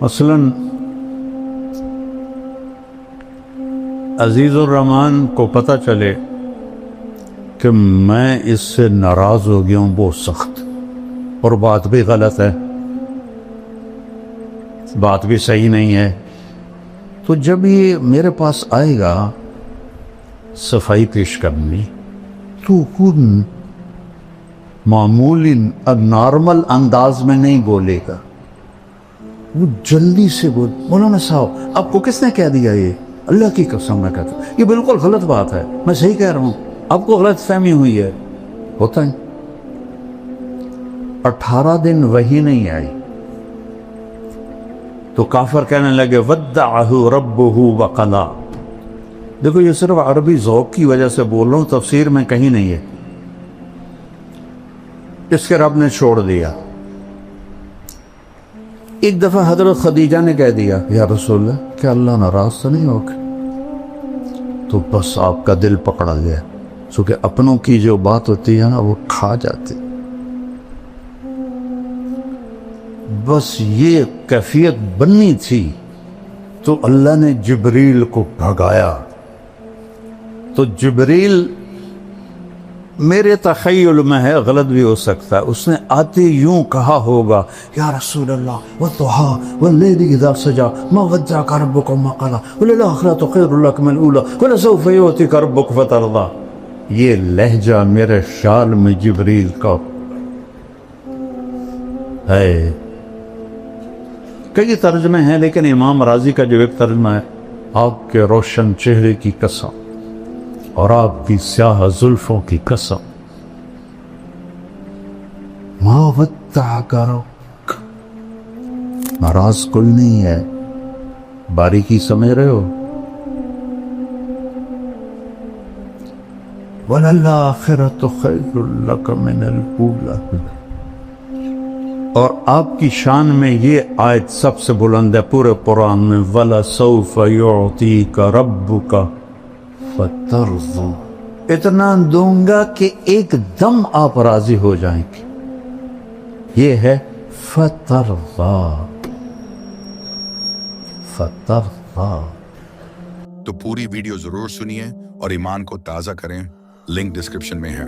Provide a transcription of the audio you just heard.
مثلاً عزیز الرحمن کو پتہ چلے کہ میں اس سے ناراض ہو گیا ہوں بہت سخت، اور بات بھی غلط ہے، بات بھی صحیح نہیں ہے، تو جب یہ میرے پاس آئے گا صفائی پیش کرنی، تو خود معمولی نارمل انداز میں نہیں بولے گا، وہ جلدی سے بول، مولانا صاحب آپ کو کس نے کہہ دیا یہ؟ اللہ کی قسم میں کہتا ہوں یہ بالکل غلط بات ہے، میں صحیح کہہ رہا ہوں، آپ کو غلط فہمی ہوئی ہے۔ ہوتا ہے 18 دن وحی نہیں آئی تو کافر کہنے لگے ودعہ ربہ وقلا۔ دیکھو یہ صرف عربی ذوق کی وجہ سے بول رہا ہوں، تفسیر میں کہیں نہیں ہے، اس کے رب نے چھوڑ دیا۔ ایک دفعہ حضرت خدیجہ نے کہہ دیا یا رسول اللہ کیا اللہ ناراض تو نہیں ہوگا؟ تو بس آپ کا دل پکڑا گیا، چونکہ اپنوں کی جو بات ہوتی ہے نا وہ کھا جاتی، بس یہ کیفیت بننی تھی، تو اللہ نے جبریل کو بھگایا۔ تو جبریل میرے تخیل میں ہے، غلط بھی ہو سکتا ہے، اس نے آتے یوں کہا ہوگا یا رسول اللہ والضحى واللیل اذا سجى ما ودعك ربك وما قلى وللآخرة خير لك من الأولى ولسوف يؤتيك ربك فترضى۔ یہ لہجہ میرے خیال میں جبریل کا ہے۔ کئی ترجمے ہیں، لیکن امام راضی کا جو ایک ترجمہ ہے، آپ کے روشن چہرے کی قسم اور آپ کی سیاہ زلفوں کی قسم، ما ودعک ربک، ناراض کل نہیں ہے، باریکی سمجھ رہے ہو؟ وَلَلْآخِرَةُ خَيْرٌ لَكَ مِنَ الْأُولَىٰ۔ اور آپ کی شان میں یہ آیت سب سے بلند ہے پورے قرآن میں، وَلَسَوْفَ يُعْطِيكَ رَبُّكَ فَتَرْضَىٰ، اتنا دوں گا کہ ایک دم آپ راضی ہو جائیں گے، یہ ہے فَتَرْضَىٰ، فَتَرْضَىٰ۔ تو پوری ویڈیو ضرور سنیے اور ایمان کو تازہ کریں، لنک ڈسکرپشن میں ہے۔